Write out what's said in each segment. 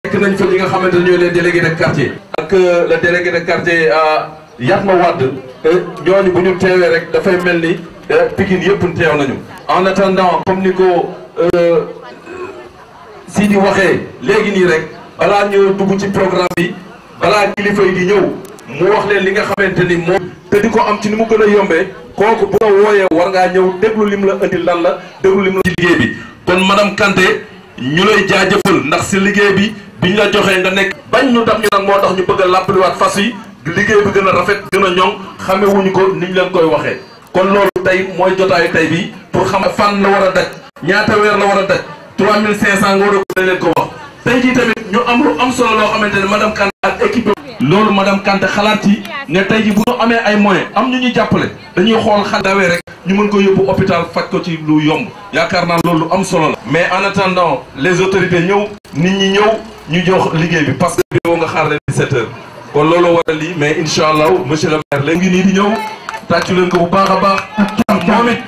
fekk nañ fa ñi nga xamante ne ñooy les délégués de quartier. ak le délégué de quartier Yatma Wade ñooñu bu ñu teewee rek dafay mel ni Pikine yëpp teew nañu. en attendant comme ni ko Sidi waxee léegi nii rek balaa ñu dugg ci programme bi balaa kilifa yi di ñëw mu wax leen li nga xamante ni moom te di ko am ci ni mu gën a yombee kooku bu la wooyee war ngaa ñëw déglu lim la indil lan la déglu lim la ci liggéey bi. kon madame Kanté ñu lay jaajëfal ndax si liggéey bi biñ la joxee nga nekk bañ ñu dab ñu nag moo tax ñu bëgg a làppaliwaat fas yi liggéey bi gën a rafet gën a ñoŋ xamee wuñu ko niñ leen koy waxee. kon loolu tey mooy jotaayu tey bi pour xam fan la war a daj ñaata weer la war a daj 3500 nga war a ko leen ko wax tey jii tamit ñu am lu am solo loo xamante ne madame Kanté ak équipe loolu madame Kanté xalaat yi ne tey jii bu ñu amee ay moyens am ñu jàppale dañuy xool xal dawee rek ñu mën ko yóbbu hôpital faj ko ci lu yomb yaakaar naa loolu lu am solo la. mais en attendant les autorités ñëw nit ñi ñëw ñu jox liggéey bi parce que bi nga xaar leen 17h kon loolu war a lii mais incha allah monsieur le maire léegi nii di ñëw tàccu leen ko bu baax a baax. ak moom it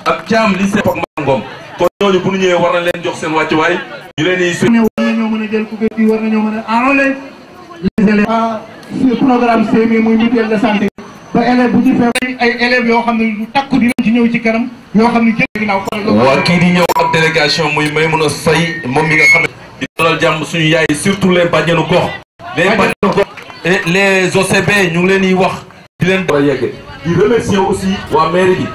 ak caam li sepp ak Ngom kon ñooñu bu ñu ñëwee war na leen jox seen wàccuwaay ñu leen di. war nañoo mën a jël ku bi war nañoo mën a enrôler les élèves. sur programme CMU muy mutuelle de santé. ba élève bu ci feebar ay élèves yoo xam ne lu takku dinañ ci ñëw ci kanam yoo xam ne jël ginnaaw. waa kii di ñëw ak délégation muy Maymouna Faye moom mi nga xam ne di dalal jàmm suñu yaay surtout les bàjjenu gox. les bàjjenu gox et les OCB ñu ngi leen di wax di leen war a yegge di remercier aussi waa mairie bi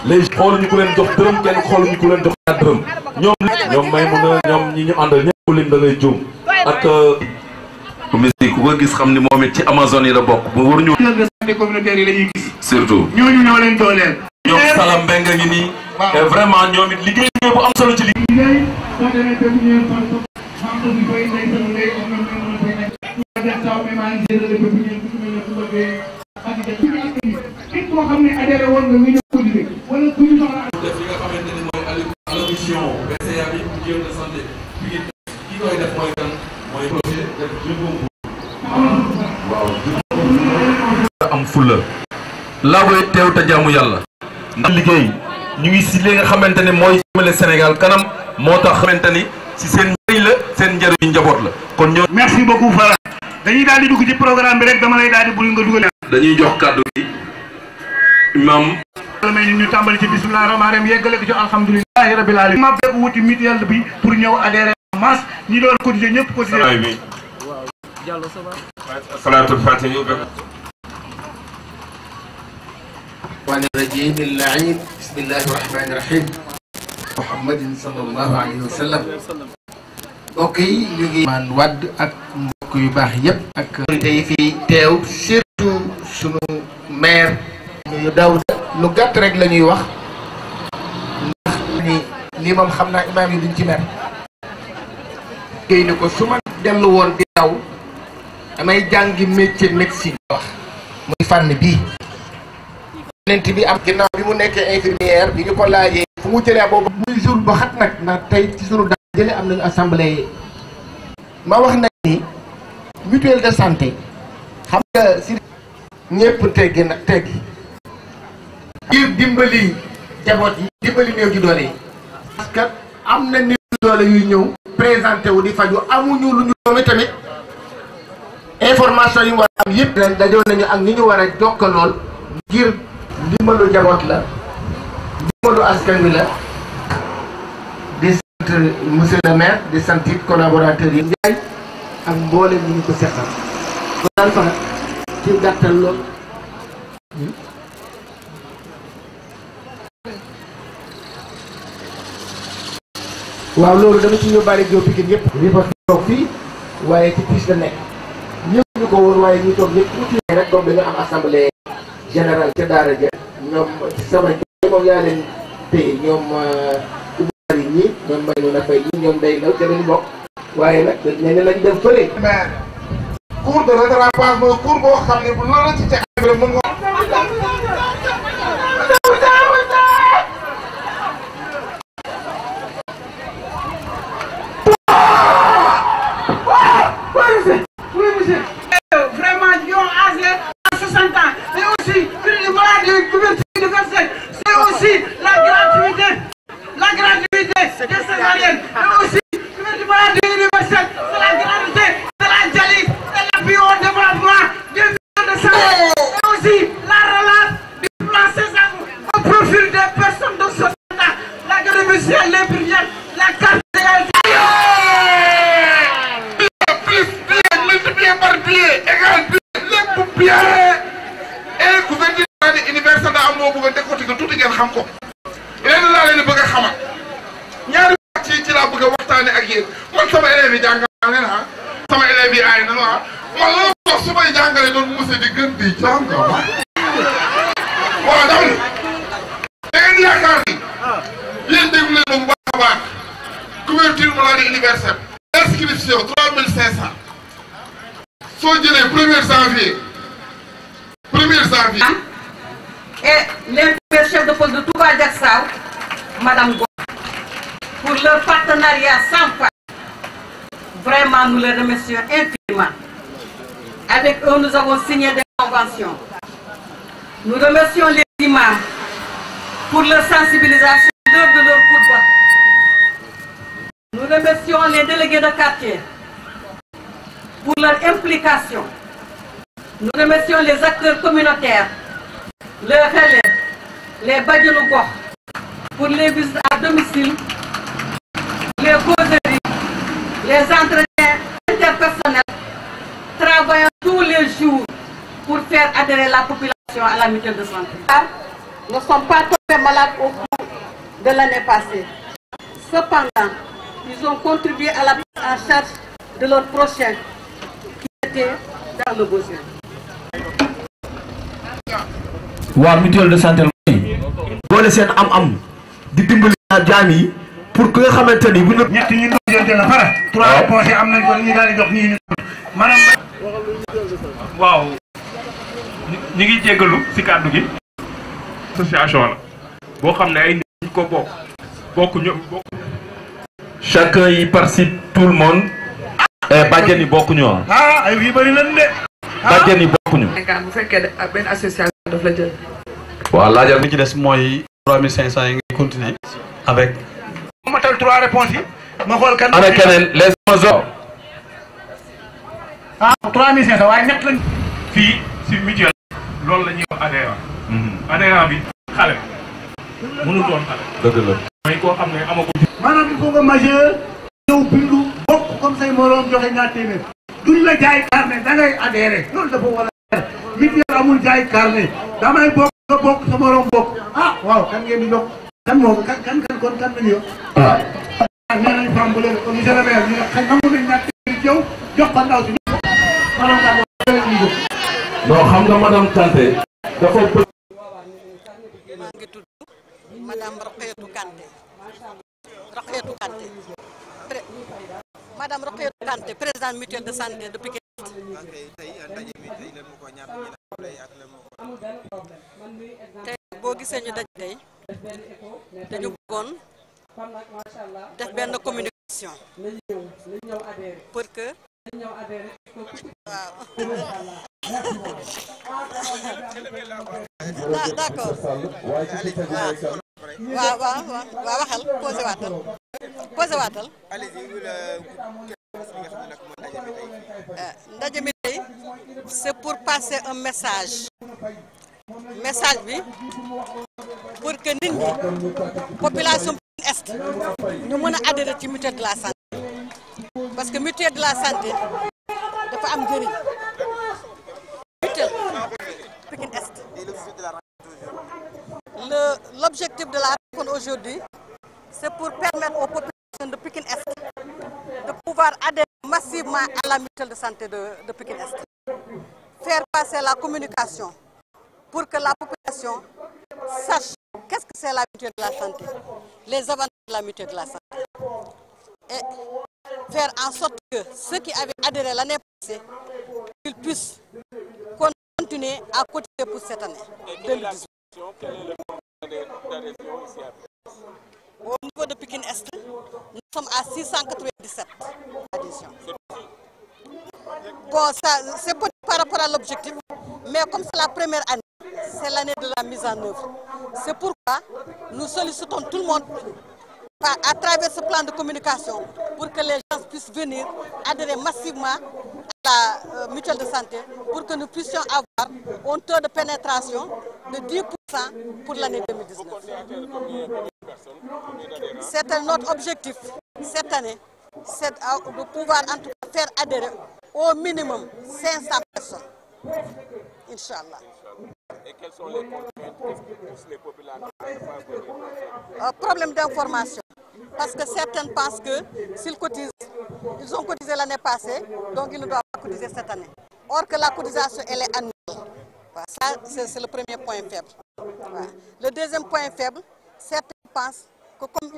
les xooluñu ku leen jox dërëm kenn xooluñu ku leen jox ñaar dërëm ñoom Maymouna ñoom ñi ñu àndal ñëpp lim da ngay juum ak musique ku ko gis xam ni moom it ci Amazone yi la bokk bu waruñu santé communautaire yi la ñuy gis surtout ñooñu ñoo leen dooleel ñoom Salam Mbengue ngi nii vraiment ñoom it liggéey bu am solo ci liggéey soo demee pépinière Fatou bi koy ndey sama ndey am na mën a koy nekk def taw mais maa ngi jëlale pépinière bu mel ne bu bëggee ak képp koo xam ne adhéré woon nga nga ñëw cotiser wala ku ñu soxla def li nga xamante ni mooy allocution BCA bi mutuelle de santé bi ki koy def mooy kan mooy projet def waaw am fulla laa koy teew te jaamu yàlla ndax liggéey ñu ngi si li nga xamante ne mooy jëmale Sénégal kanam moo tax xamante ni si seen njëriñ la seen njëriñu njaboot la kon ñoo merci beaucoup Fara dañuy daal di dugg ci programme bi rek dama lay daal di bul nga dugal dañuy jox kàddu gi imam may ñu tàmbali ci bismillah rahmaan rahim yeggale ko ci alhamdulillahi rabbil alamin ma bépp wuti mutuelle bi pour ñëw adhéré en masse ñi doon cotiser ñëpp cotiser salaatul fatiha الرحمن الرجيم اللعين بسم الله الرحمن الرحيم محمد صلى الله عليه وسلم mbokk yi ñu ngi man wadd ak mbokk yu baax yépp ak autorité yi fi teew surtout sunu maire ñu Daouda lu gàtt rek la ñuy wax ndax ni lii moom xam naa imaam yi duñ ci mer géy ni ko su ma dellu woon di daw damay jàngi métier médecine wax muy fànn bii lent bi am ginnaaw bi mu nekkee infirmière bi ñu ko laajee fu mu jëlee boobu muy jour ba xat nag ndax tey ci sunu daa jële am nañu assemblée ma wax na ni mutuelle de santé xam nga si ñëpp teggi nag teggi ngir dimbali jaboot yi dimbali néew ji doole yi parce que am na néew ji doole yuy ñëw présenté wu di faju amuñu lu ñu doome tamit information yi war a am yëpp leen dajoo nañu ak ni ñu war a jokkalool ngir ndimbalu jaboot la ndimbalu askan wi la di sant monsieur le maire di sant it collaborateurs yi Ndiaye ak mboolem ñu ko seqal ko daal fa ci gàttal lool waaw loolu dama ci yóbbaale joo Pikine yëpp li fa toog fii waaye ci piis la nekk ñëpp ñu ko woon waaye ñu toog ñëpp tuuti rek comme dañu am assemblée général ca daara ja ñoom sama moom yaa leen téye ñoom ubari ñi ñoom may nu na fay ñi ñoom day law ca lañu bokk waaye nag ñeneen lañ dem fële cours de rattrapage mooy cours boo xam ne bu loolu ci ca mën nga vraiment ils ont âgé à 60 ans mais aussi plus de maladies couverture universelle c'est aussi la gratuité des césariennes mais aussi couverture maladie universelle c'est la gratuité xam ko lenn laa leen bëgg a xamal ñaari ci laa bëgg a waxtaane ak yéen man sama élèves yi jàngal leen sama élèves yi aay nanu man la wax su may jàngale doon mos di gën di jàng waaw dama ni da ngeen yaakaar ni yéen déglu leen ba bu baax a baax couverture maladie universelle inscription 3500 soo jëlee 1er janvier et les chefs de poste de Touba Diacksao, Madame Go, pour leur partenariat sans faille. Vraiment, nous les remercions infiniment. Avec eux, nous avons signé des conventions. Nous remercions les imams pour leur sensibilisation lors de leur khutba. Nous remercions les délégués de quartier pour leur implication. Nous remercions les acteurs communautaires, les relais, les badiounou gox pour les visites à domicile, les causeries, les entretiens interpersonnels, travaillant tous les jours pour faire adhérer la population à la mutuelle de santé. Nous ne sommes pas tombés malades au cours de l'année passée. Cependant, ils ont contribué à la prise en charge de leurs prochains qui étaient dans le besoin. waa mutuelle de santé mooy boole seen am-am di dimbali jaam yi pour que nga xamante ni bu ñu. ñett ñi doon la pare. 3 poches am nañ ko ñu daal di jox ñii maanaam. waaw ñu ngi jéggalu ci kàddu gi. association la boo xam ne ay nit ñi ko bokk ñoom bokk. chacun y participe tout le monde. bàjjen yi bokkuñu ah ay yu bëri lan de. bàjjen yi bokkuñu. bu fekkee benn association daf la jël. waaw laajal li ci des mooy 3500 yi ngay continuer avec. ma matal 3 réponses yi. ma xool kan. ana keneen les sponsors. ah 3500 waaye ñett lañ. fii ci mutuelle loolu la ñuy wax adhérent. adhérent bi xale mënul doon xale. dëgg la. mooy koo xam ne amagul. maanaam il faut nga majeur. ñëw bindu bokk comme say moroom joxe ñaar téeméer. duñ la jaay carnet da ngay adhéré loolu dafa war a leer. mutuelle amul jaay carnet damay bokk nga bokk sa moroom bokk. ah waaw kan ngeen di dox. kan moom kan kon kan la ñu yor. ah. nee nañ femme bu leen ko monsieur le maire ñu ne xëy nangu nañ ñaar téeméer yow jox ko ndaw si ñu ko. maanaam daal non xam nga madame Kanté dafa bëgg. maa ngi tudd madame Rokhaytou Kanté madame Rokhaytou Kanté présidente mutuelle de santé de Pikine. tey boo gisee ñu daj tey dañu bëggoon def benn communication pour que waaw d'accord waaw waxal posé waatal ndaje mi tey c'est pour passer un message bi pour que nit ñi population est ñu mën a adhérer ci mutuelle de la santé parce que mutuelle de la santé dafa am njëriñ mutuelle Pikine Est l'objectif de la rencontre aujourd'hui c'est pour permettre aux populations de Pikine Est de pouvoir adhérer massivement à la mutuelle de santé de Pikine Est. Faire passer la communication pour que la population sache qu'est-ce que c'est la mutuelle de la santé, les avantages de la mutuelle de la santé. Et faire en sorte que ceux qui avaient adhéré l'année passée, qu'ils puissent continuer à cotiser pour cette année 2018. Au niveau de Pikine Est, nous sommes à 697 adhésions. Bon, ça, c'est pas par rapport à l'objectif, mais comme c'est la première année, c'est l'année de la mise en œuvre. C'est pourquoi nous sollicitons tout le monde à travers ce plan de communication pour que les gens puissent venir adhérer massivement à la mutuelle de santé pour que nous puissions avoir un taux de pénétration de 10% pour l'année 2019. C'est notre objectif cette année, c'est de pouvoir en tout cas faire adhérer au minimum 500 personnes. Inch'Allah. Et quelles sont les contraintes qui poussent les populations à ne pas venir? Problème d'information. Parce que certaines pensent que s'ils cotisent, ils ont cotisé l'année passée, donc ils ne doivent pas cotiser cette année. Or que la cotisation, elle est annuelle. Voilà, ça, c'est le premier point faible. Voilà. Le deuxième point faible, certains pensent que comme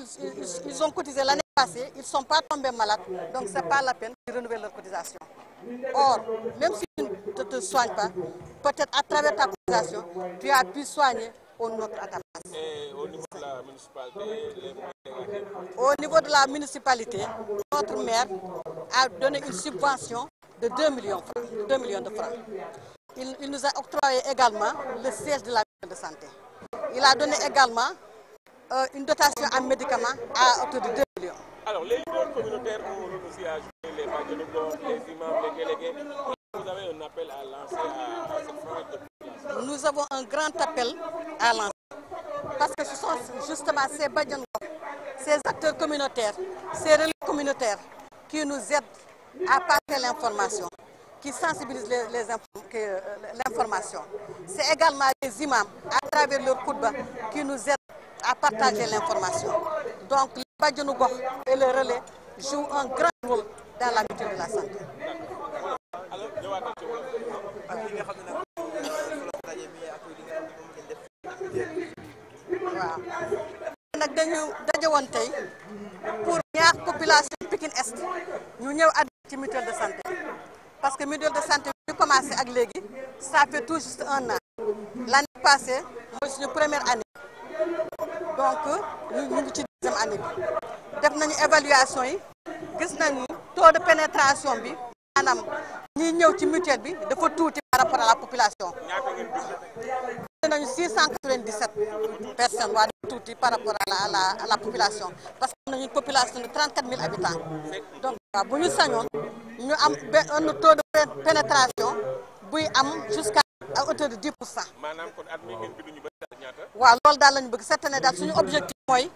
ils ont cotisé l'année passée, ils ne sont pas tombés malades, donc ce n'est pas la peine de renouveler leur cotisation. Or, même si tu ne te soignes pas, peut-être à travers ta cotisation, tu as pu soigner un autre à ta place. Et au niveau de la municipalité, les moyens négatifs? Au niveau de la municipalité, notre maire a donné une subvention de 2 millions de francs. Il nous a octroyé également le siège de la mutuelle de santé. Il a donné également une dotation en médicaments à hauteur de 2 millions. Alors, les leaders communautaires ont aussi ajouté les bâtiments, les imams, les délégués. Vous avez un appel à lancer à cette frange de population? Nous avons un grand appel à lancer. Parce que ce sont justement ces bâtiments, ces acteurs communautaires, ces relais communautaires qui nous aident à passer l'information, qui sensibilisent l'information. C'est également les imams, à travers leur khutba, qui nous aident à partager l'information. Donc, le Badianou Gox et le relais jouent un grand rôle dans la mutuelle de la santé. waaw nag dañu daje woon tey pour ñaax population Pikine Est ñu ñëw adhéré ci mutuelle de santé parce que mutuelle de santé bi ñu commencé ak léegi ça fait tout juste 1 an l'année passée mooy suñu première année donc ñu ngi ci deuxième année bi def nañu évaluation yi gis nañu taux de pénétration bi maanaam ñi ñëw ci mutuelle bi dafa tuuti par rapport à la population. Nous avons 697 personnes tout par rapport à la population. Parce qu'on a une population de 34 000 habitants. Donc, si nous avons un taux de pénétration jusqu'à hauteur de 10%. Oui, cette année, notre objectif est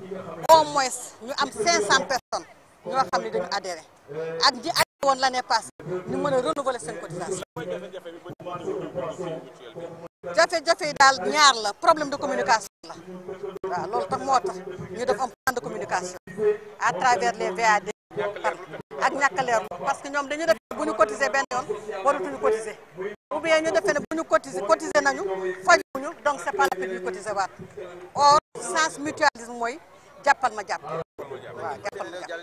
au moins nous avons 500 personnes qui ont adhéré. Et l'année passée, nous avons renouvelé cette cotisation. jafe-jafe yi daal ñaar la problème de communication la waaw loolu tax moo tax ñu def un plan de communication à travers les VAD ak ñàkk a leerlu parce que ñoom dañu def bu ñu cotiser benn yoon waratuñu cotiser ou bien ñu defee ne bu ñu cotiser nañu fajuñu donc c'est pas la peine ñu cotiser waat or sens mutualisme mooy jàppal ma jàpp waaw jàppal ma jàpp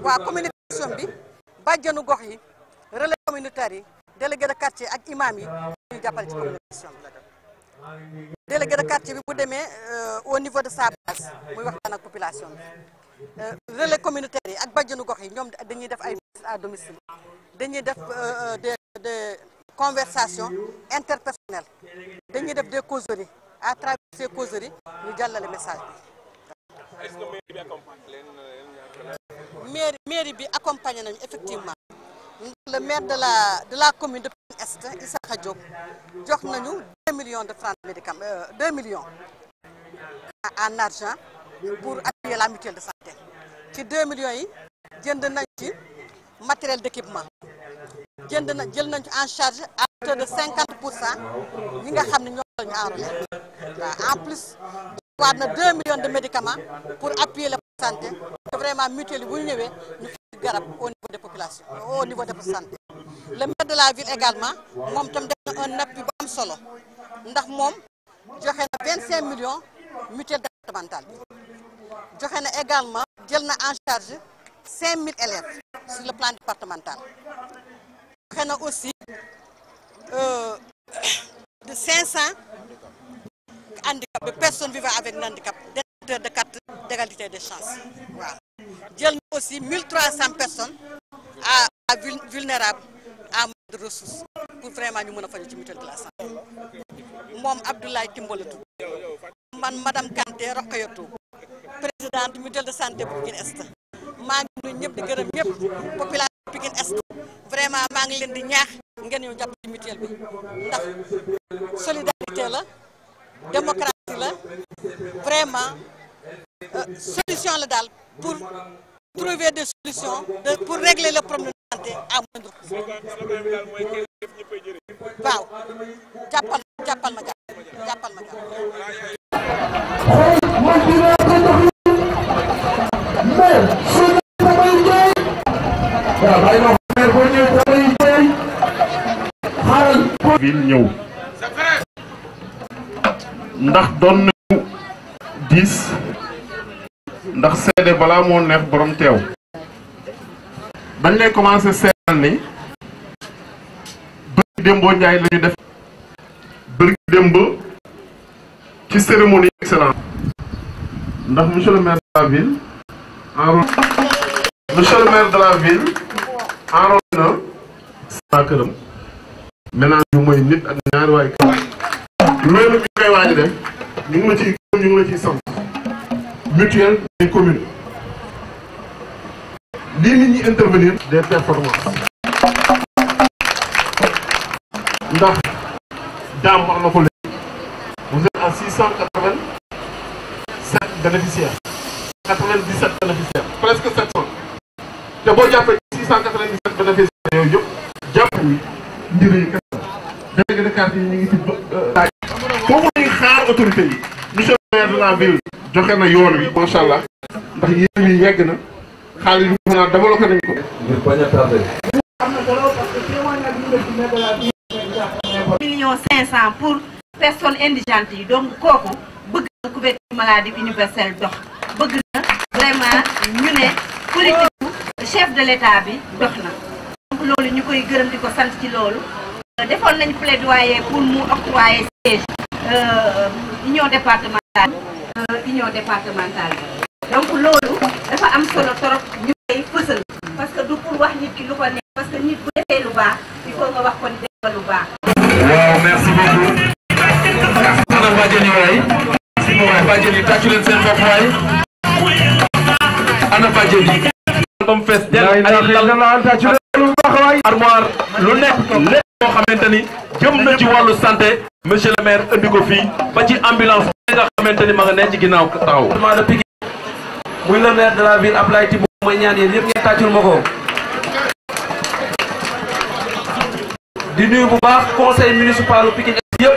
waaw communication bi bàjjenu gox yi relais communautaire yi délégué de quartier ak imam yi ñu jàppale ci communication bi délégué de quartier bi bu demee au niveau de sa base muy waxtaan ak population bi relais communautaire yi ak bàjjenu gox yi ñoom dañuy def ay visites à domicile dañuy def des conversations interpersonnelles dañuy def des causeries à travers ces causeries ñu jàllale message bi. Est-ce que mairie bi accompagne leen mairie bi accompagné nañu effectivement. Le maire de la commune de Pikine Est, Issakha Diop, jox nañu 2 millions de francs de médicaments, 2 millions en argent pour appuyer la mutuelle de santé. Ci 2 millions yi jënd nañ ci matériel d'équipement. Jël nañ en charge à hauteur de 50% ñi nga xam ne ñoo la ñu enrôlé. En plus, war na 2 millions de médicaments pour appuyer la santé. Vraiment mutuelle bu ñëwé ñu garab au niveau des populations, au niveau de la santé. Le maire de la ville également, mom tam def na un appui bu am solo ndax mom joxé na 25 millions mutuelle départementale bi. Joxé na également jël na en charge 5000 élèves sur le plan départemental. Joxé na aussi de 500 handicapés, personnes vivant avec un handicap, de carte d'égalité des chances. Voilà. Jël na aussi 1300 personnes à vulnérables à moins de ressources pour vraiment ñu mën a faju ci mutuelle de la santé. Moom Abdoulaye Timbo la tudd. Man madame Kanté Rokhayatu, présidente mutuelle de santé bu Pikine Est. maa ngi nuyu ñëpp di gërëm ñëpp population Pikine Est vraiment maa ngi leen di ñaax ngeen ñu jàpp ci mutuelle bi ndax solidarité la démocratie la vraiment solution la daal pour trouver des solutions pour régler le problème de santé à moindre coût. waaw jàppal ma ville ñëw ndax doon nañu 10 ndax seede balaa moo neex borom teew dañ lay commencé seetal ni bërki démboo Njaay la ñu def bërki démb ci cérémonie excellente ndax monsieur le maire de la ville enrôlé na sa këram ménage yu mooy nit ak ñaari waay kër loolu ñu koy waaj def ñu ngi la ciy ñu ngi la ciy sant mutuelle des communes lii nit ñi intervenir des performances ndax daam wax na ko léegi vous êtes à 687 bénéficiaires 97 bénéficiaires presque 700 te boo jàppee 697 bénéficiaires yooyu yëpp jàpp ni mbir yi kese délégué de quartier yi ñu ngi ci laaj foofu ñuy xaar autorité yi monsieur le maire de la ville joxe na yoon wi macha allah ndax yéen yi yegg na xaalis bi mën a développé nañ ko ngir bañ a tardé. millions 500 pour personnes indigentes yi donc kooku bëgg na couverture maladie universelle dox bëgg na vraiment ñu ne politique chef de l'état bi dox na donc loolu ñu koy gërëm di ko sant ci loolu defoon nañ plaidoyer pour mu octroyer siège union départementale donc loolu dafa am solo torop ñu koy fësal parce que du pour wax nit ki lu ko neex parce que nit bu defee lu baax il faut nga wax ko ni def nga lu baax. waaw merci beaucoup. ana bàjjeni waay. bàjjeni tàccu leen seen bopp waay. ana bàjjeni. comme fees del ay armoire lu nekk lépp boo xamante ni jëm na ci wàllu santé monsieur le maire indi ko fii ba ci ambulance bi nga xamante ni ma nga ne ci ginnaaw taxaw. de Pikine muy le maire de la ville Ablaye Thimbo mooy ñaan yéen yëpp ngeen tàccul ma ko. di nuyu bu baax conseil municipal Pikine yëpp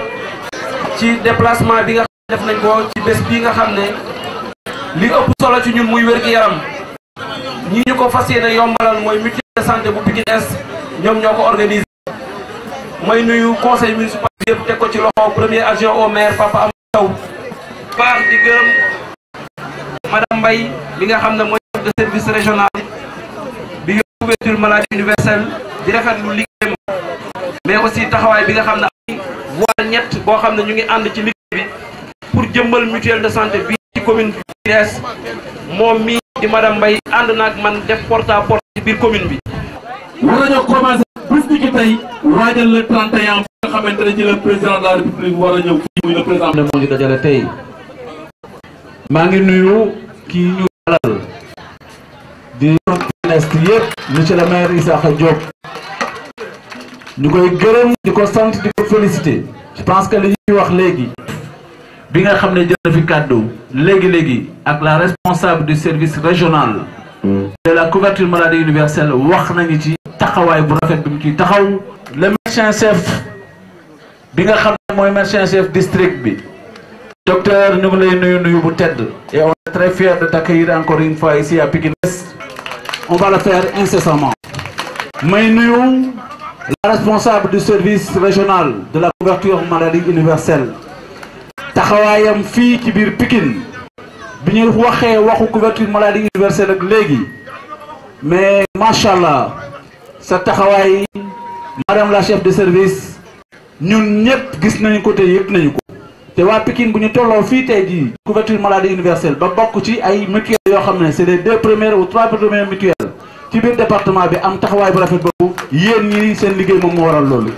ci déplacement bi nga xam ne def nañ ko ci bés bii nga xam ne li ëpp solo ci ñun muy wér-gi-yaram ñi ñu ko fas yéene yombalal mooy mutuelle de santé bu Pikine Est ñoom ñoo ko organisé. may nuyu conseil municipal bi yëpp teg ko ci loxo premier adjoint au maire Papa Amadou Sow baax di gërëm madame Mbaye bi nga xam ne mooy chef de service régional bi yor couverture maladie universelle di rafetlu liggéeyam mais aussi taxawaay bi nga xam ne ay voire ñett boo xam ne ñu ngi ànd ci liggéey bi pour jëmbal mutuelle de santé bi ci commune bi Est moom mi di madame Mbaye ànd naag man def porte à porte ci biir commune bi. war nañoo commencé bés ni ki tey waajal le 31 bi nga xamante ne ci le président de la république war a ñëw fii muy le président. ne moo ñu dajale tey maa ngi nuyu kii ñu dalal di est yëpp monsieur le maire Issakha Diop ñu koy gërëm di ko sant di ko féliciter. je pense que li ñuy wax léegi bi nga xam ne jël na fi kàddu léegi ak la responsable du service régional de la couverture maladie universelle wax nañu ci taxawaay bu rafet bi mu ciy taxaw. le médecin chef bi nga xam ne mooy médecin chef district bi docteur ñu ngi lay nuyu bu tedd et on est très fiers de t'accueillir encore une fois ici à Pikine Est. On va le faire incessamment. may nuyu la responsable du service régional de la couverture maladie universelle taxawaayam fii ci biir Pikine bi ñu waxee waxu couverture maladie universelle ak léegi mais macha allah sa taxawaay madame la chef de service ñun ñëpp gis nañu ko te yëg nañu ko te waa Pikine bu ñu tolloo fii tey jii couverture maladie universelle ba bokk ci ay mutuelles yoo xam ne c'est les 2 premières ou 3 premières mutuelles ci biir département bi am taxawaay bu rafet boobu yéen ñi seen liggéey moom moo waral loolu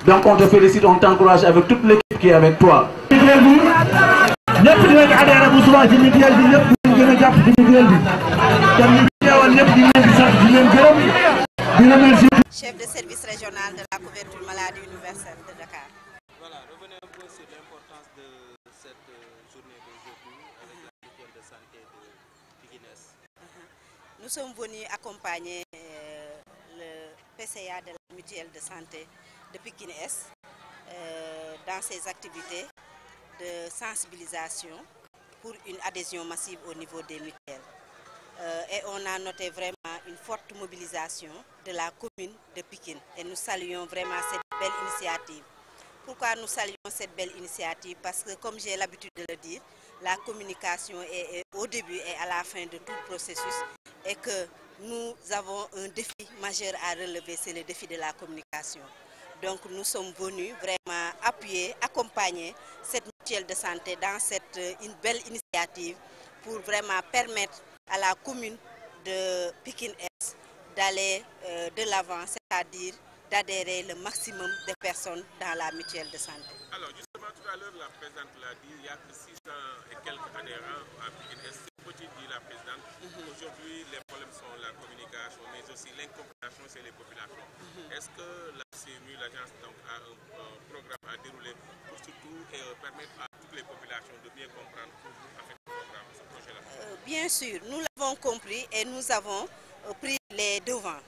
donc on te félicite, on t'encourage avec toute l'équipe qui est avec toi. Chef de service régional de la couverture maladie universelle de Dakar. Voilà, revenez un peu sur l'importance de cette journée d'aujourd'hui avec la mutuelle de santé de Pikine Est. Nous sommes venus accompagner le PCA de la mutuelle de santé de Pikine Est dans ces activités de sensibilisation pour une adhésion massive au niveau des mutuelles. Et on a noté vraiment une forte mobilisation de la commune de Pikine. Et nous saluons vraiment cette belle initiative. Pourquoi nous saluons cette belle initiative? Parce que, comme j'ai l'habitude de le dire, la communication est au début et à la fin de tout le processus, et que nous avons un défi majeur à relever, c'est le défi de la communication. Donc nous sommes venus vraiment appuyer, accompagner cette mutuelle de santé dans cette une belle initiative pour vraiment permettre à la commune de Pikine-Est d'aller de l'avant, c'est-à-dire d'adhérer le maximum de personnes dans la mutuelle de santé. Alors justement, tout à l'heure, la présidente l'a dit, il y a que 600 et quelques adhérents à Pikine-Est. C'est petit, dit la présidente. Aujourd'hui, les problèmes sont la communication, mais aussi l'incompréhension, c'est les populations. Est-ce que la CMU, l'agence, a un programme à dérouler pour surtout permettre à toutes les populations de bien comprendre ce projet-là? Bien sûr, nous l'avons compris et nous avons pris les devants.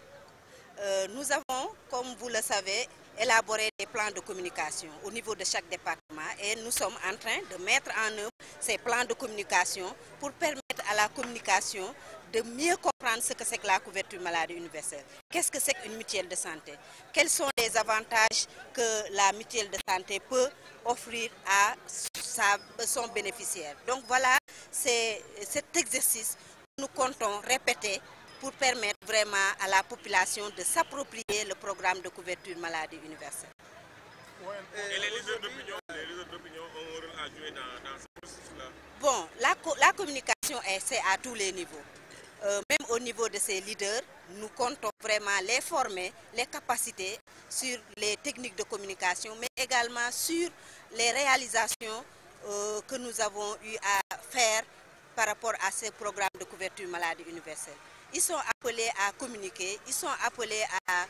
Nous avons, comme vous le savez, élaboré des plans de communication au niveau de chaque département et nous sommes en train de mettre en œuvre ces plans de communication pour permettre à la communication de mieux comprendre ce que c'est que la couverture maladie universelle. Qu'est-ce que c'est qu'une mutuelle de santé? Quels sont les avantages que la mutuelle de santé peut offrir à son bénéficiaire? Donc voilà, c'est cet exercice que nous comptons répéter pour permettre vraiment à la population de s'approprier le programme de couverture maladie universelle. Et les leaders d'opinion ont un rôle à jouer dans ce processus-là? Bon, la communication, c'est à tous les niveaux. Même au niveau de ces leaders, nous comptons vraiment les former, les capaciter sur les techniques de communication, mais également sur les réalisations que nous avons eu à faire par rapport à ces programmes de couverture maladie universelle. Ils sont appelés à communiquer, ils sont appelés à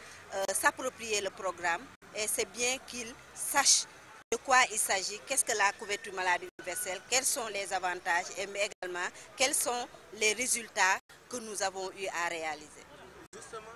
s'approprier le programme et c'est bien qu'ils sachent de quoi il s'agit, qu'est-ce que la couverture maladie universelle, quels sont les avantages et également quels sont les résultats que nous avons eu à réaliser. Justement,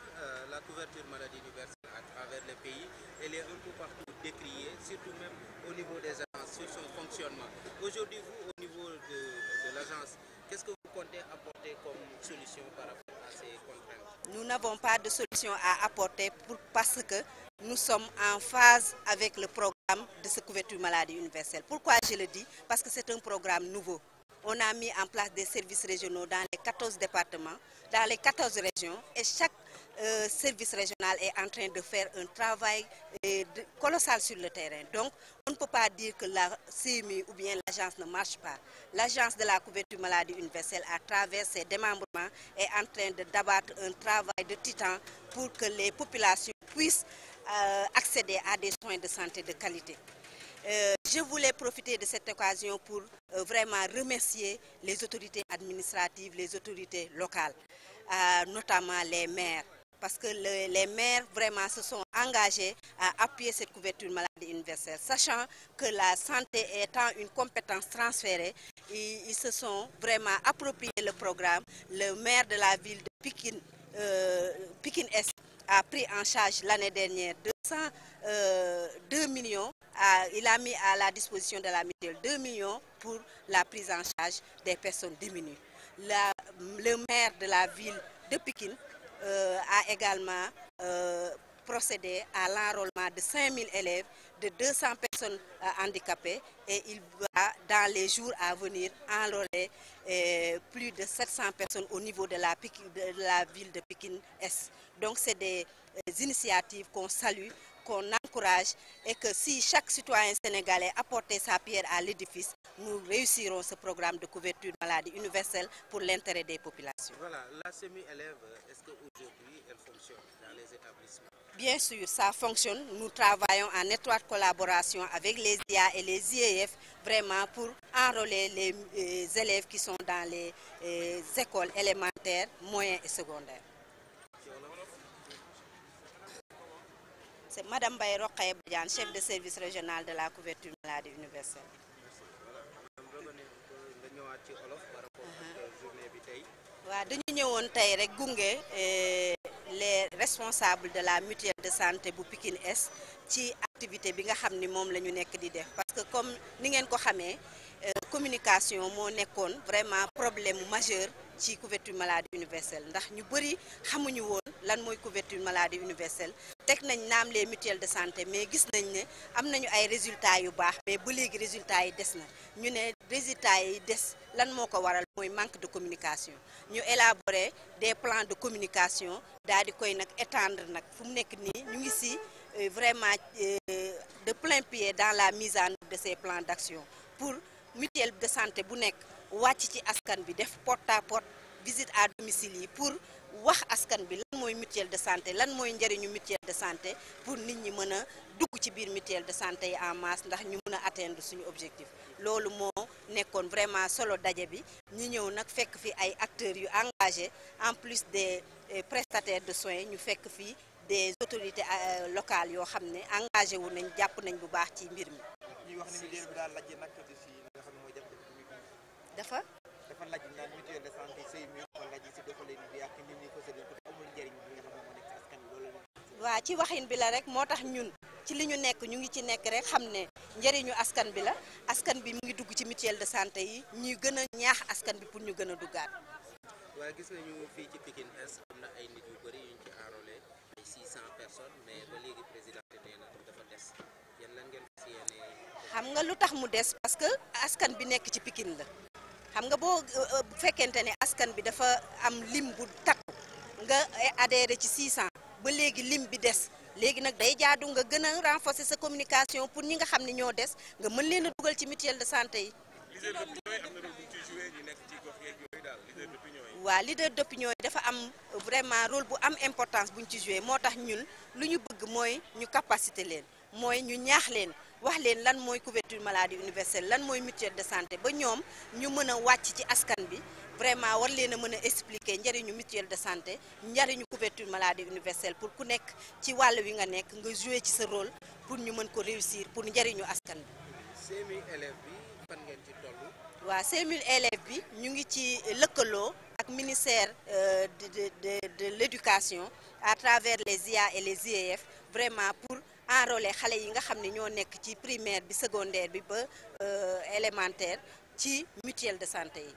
la couverture maladie universelle à travers le pays, elle est un peu partout décriée, surtout même au niveau des agences, sur son fonctionnement. Aujourd'hui, vous, au niveau de l'agence, qu'est-ce que vous comptez apporter comme solution par rapport à ces contraintes? Nous n'avons pas de solution à apporter parce que nous sommes en phase avec le programme de cette couverture maladie universelle. Pourquoi je le dis? Parce que c'est un programme nouveau. On a mis en place des services régionaux dans les 14 départements, dans les 14 régions, et chaque service régional est en train de faire un travail colossal sur le terrain. Donc, on ne peut pas dire que la CMU ou bien l'agence ne marche pas. L'agence de la couverture maladie universelle, à travers ses démembrements, est en train d'abattre un travail de titan pour que les populations puissent accéder à des soins de santé de qualité. Je voulais profiter de cette occasion pour vraiment remercier les autorités administratives, les autorités locales, notamment les maires, parce que les maires vraiment se sont engagés à appuyer cette couverture maladie universelle, sachant que la santé étant une compétence transférée, ils se sont vraiment approprié le programme. Le maire de la ville de Pikine-Est a pris en charge l'année dernière 2 millions. Il a mis à la disposition de la mutuelle 2 millions pour la prise en charge des personnes démunies. Le maire de la ville de Pikine a également procédé à l'enrôlement de 5000 élèves, de 200 personnes handicapées, et il va dans les jours à venir enrôler plus de 700 personnes au niveau de la ville de Pikine-Est. Donc c'est des initiatives qu'on salue, qu'on encourage, et que si chaque citoyen sénégalais apportait sa pierre à l'édifice, nous réussirons ce programme de couverture maladie universelle pour l'intérêt des populations. Voilà, la semi-élève, est-ce qu'aujourd'hui elle fonctionne dans les établissements? Bien sûr, ça fonctionne. Nous travaillons en étroite collaboration avec les IA et les IEF, vraiment pour enrôler les élèves qui sont dans les écoles élémentaires, moyennes et secondaires. C'est Madame Baye Rokhaya Badiane, chef de service régional de la couverture maladie universelle. waaw dañu ñëwoon tey rek gunge les responsables de la mutuelle de santé bu Pikine Est ci activité bi nga xam ni moom la ñu nekk di def parce que comme ni ngeen ko xamee communication moo nekkoon vraiment problème majeur ci couverture maladie universelle ndax ñu bëri xamuñu woon lan mooy couverture maladie universelle teg nañ naam les mutuelles de santé mais gis nañ ne am nañu ay résultats yu baax mais ba léegi résultats yi des na ñu ne résultats yi des lan moo ko waral mooy manque de communication ñu élaborer des plans de communication daal di koy nag étendre nag fu mu nekk nii ñu ngi si vraiment de plein pied dans la mise en œuvre de ces plans d'action pour mutuelle de santé bu nekk wàcc ci askan bi def porte à porte visite à domicile yi pour wax askan bi lan mooy mutuelle de santé lan mooy njëriñu mutuelle de santé pour nit ñi mën a dugg ci biir mutuelle de santé yi en masse ndax ñu mën a atteindre suñu objectif loolu moo nekkoon vraiment solo daje bi ñi ñëw nag fekk fi ay acteurs yu engagés en plus des prestataires de soins ñu fekk fi des autorités locales yoo xam ne engagé wu nañ jàpp nañ bu baax ci mbir mi. ñuy wax ne mutuelle bi daal lajj nag ci li nga xam ne mooy dafa lajj naan mutuelle de santé sëy mi dafa lajj si doxalin bi ak nit ñi ko séddale ko amul njëriñ bi nga xam ne moo nekk ci askan bi loolu waa ci waxin bi la rek moo tax ñun ci li ñu nekk ñu ngi ci nekk rek xam ne njëriñu askan bi la askan bi mu ngi dugg ci mutuelle de santé yi ñuy gën a ñaax askan bi pour ñu gën a duggaat. waaye gis nañu fii ci Pikine Est am na ay nit yu bëri yuñ ci enrôlé ay 600 personnes mais ba léegi président nee na dafa des yéen lan ngeen fas yéene. xam nga lu tax mu des parce que askan bi nekk ci Pikine la xam nga boo bu fekkente ne askan bi dafa am lim bu takku nga adhéré ci 600 ba léegi lim bi des léegi nag day jaadu nga gën a renforcer sa communication pour ñi nga xam ne ñoo des nga mën leen a dugal ci mutuelle de santé yi. leader d'opinion yi am na rôle bu ñu ciy joué ñu nekk ci gox yeeg yooyu daal leader d'opinion yi. waaw leader d'opinion yi dafa am vraiment rôle bu am importance bu ñu ci joué moo tax ñun lu ñu bëgg mooy ñu capacité leen mooy ñu ñaax leen wax leen lan mooy couverture maladie universelle lan mooy mutuelle de santé ba ñoom ñu mën a wàcc ci askan bi vraiment war leen a mën a expliquer njëriñu mutuelle de santé njëriñu couverture maladie universelle pour ku nekk ci wàll wi nga nekk nga joué ci sa rôle pour ñu mën ko réussir pour njëriñu askan bi. 5000 élèves bi fan ngeen ci toll. waaw 5000 élèves bi ñu ngi ci lëkkaloo ak ministère de l'éducation à travers les IA et les IEF vraiment pour enrôler xale yi nga xam ne ñoo nekk ci primaire bi secondaire bi ba élémentaire ci mutuelle de santé yi.